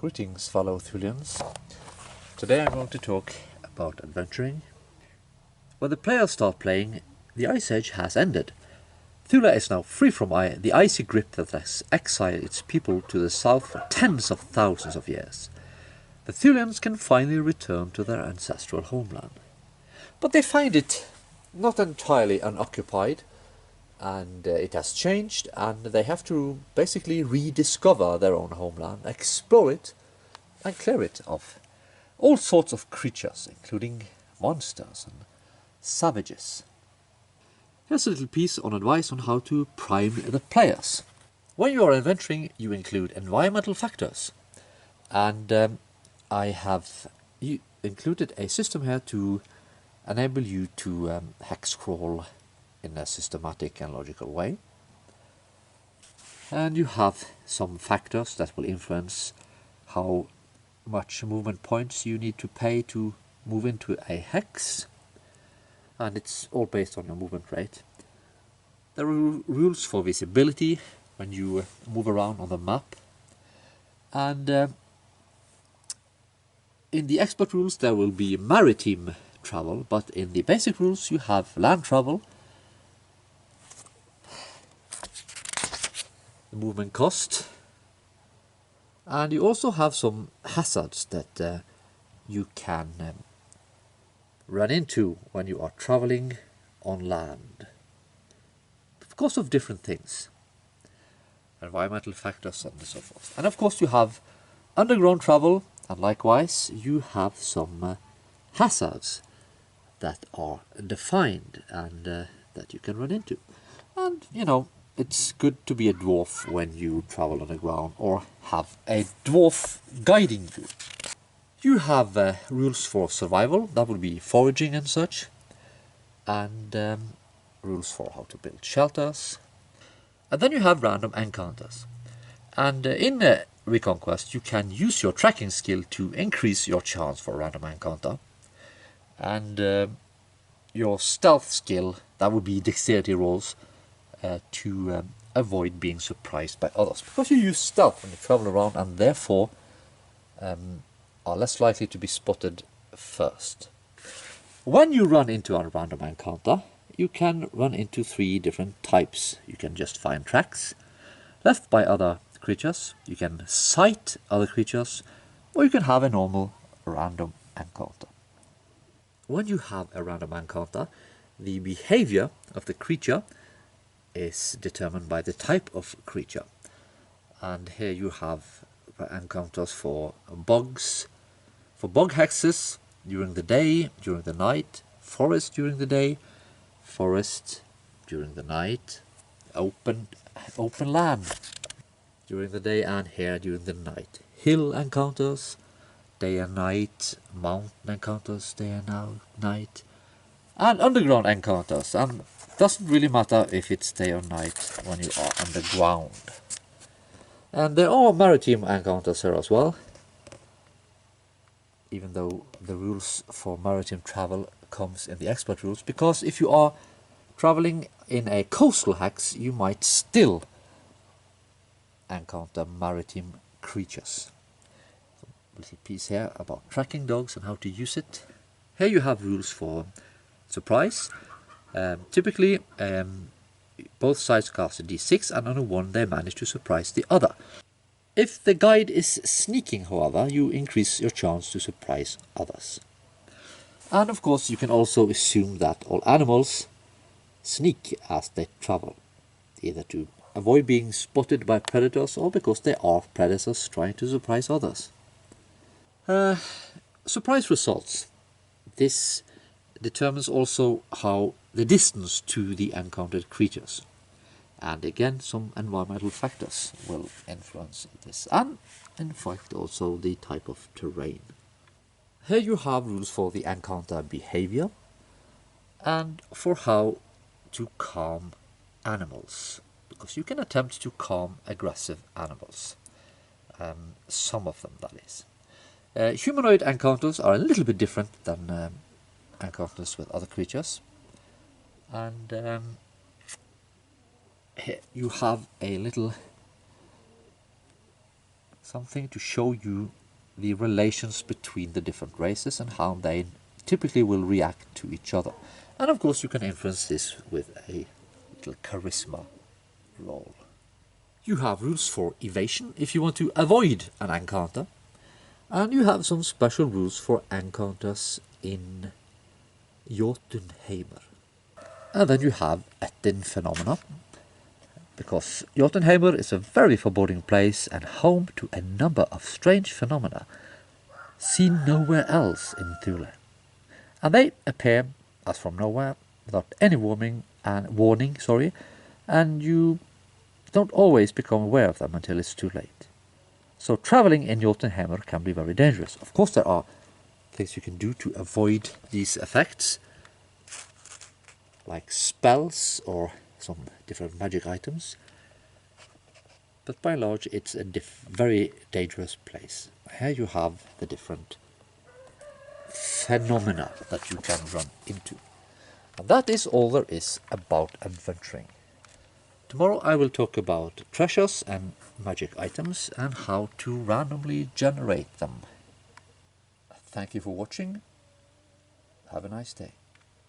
Greetings, fellow Thulians. Today I'm going to talk about adventuring. When the players start playing, the Ice Age has ended. Thula is now free from the icy grip that has exiled its people to the south for tens of thousands of years. The Thulians can finally return to their ancestral homeland. But they find it not entirely unoccupied, and it has changed, and they have to basically rediscover their own homeland, explore it, and clear it of all sorts of creatures, including monsters and savages. Here's a little piece on advice on how to prime the players. When you are adventuring, you include environmental factors, and I have included a system here to enable you to hex crawl in a systematic and logical way. And you have some factors that will influence how much movement points you need to pay to move into a hex, and it's all based on your movement rate. There are rules for visibility when you move around on the map, and in the expert rules there will be maritime travel, but in the basic rules you have land travel, the movement cost, and you also have some hazards that you can run into when you are traveling on land because of different things, environmental factors and so forth. And of course you have underground travel, and likewise you have some hazards that are defined and that you can run into. And you know, it's good to be a dwarf when you travel on the ground or have a dwarf guiding you. You have rules for survival, that would be foraging and such, and rules for how to build shelters. And then you have random encounters. And in ReconQuest you can use your tracking skill to increase your chance for a random encounter. And your stealth skill, that would be dexterity rolls, to avoid being surprised by others, because you use stealth when you travel around and therefore are less likely to be spotted first. When you run into a random encounter, you can run into three different types. You can just find tracks left by other creatures, you can sight other creatures, or you can have a normal random encounter. When you have a random encounter, the behavior of the creature is determined by the type of creature. And here you have encounters for bugs, for bug hexes during the day, during the night, forest during the day, forest during the night, open land during the day, and here during the night. Hill encounters, day and night, mountain encounters, day and night, and underground encounters. And doesn't really matter if it's day or night when you are underground. And there are maritime encounters here as well, even though the rules for maritime travel comes in the expert rules, because if you are traveling in a coastal hex you might still encounter maritime creatures. So, a little piece here about tracking dogs and how to use it. Here you have rules for surprise. Typically, both sides cast a d6, and on a 1 they manage to surprise the other. If the guide is sneaking, however, you increase your chance to surprise others. And of course you can also assume that all animals sneak as they travel, either to avoid being spotted by predators or because they are predators trying to surprise others. Surprise results. This determines also how the distance to the encountered creatures, and again some environmental factors will influence this, and in fact also the type of terrain. Here you have rules for the encounter behavior and for how to calm animals, because you can attempt to calm aggressive animals, some of them that is. Humanoid encounters are a little bit different than encounters with other creatures, and here you have a little something to show you the relations between the different races and how they typically will react to each other. And of course you can influence this with a little charisma roll. You have rules for evasion if you want to avoid an encounter, and you have some special rules for encounters in Jotunheimer. And then you have Ettin phenomena, because Jotunheimer is a very foreboding place and home to a number of strange phenomena seen nowhere else in Thule. And they appear as from nowhere, without any warning, and you don't always become aware of them until it's too late. So traveling in Jotunheimer can be very dangerous. Of course there are things you can do to avoid these effects, like spells or some different magic items, but by and large it's a very dangerous place. Here you have the different phenomena that you can run into. And that is all there is about adventuring. Tomorrow I will talk about treasures and magic items and how to randomly generate them. Thank you for watching. Have a nice day.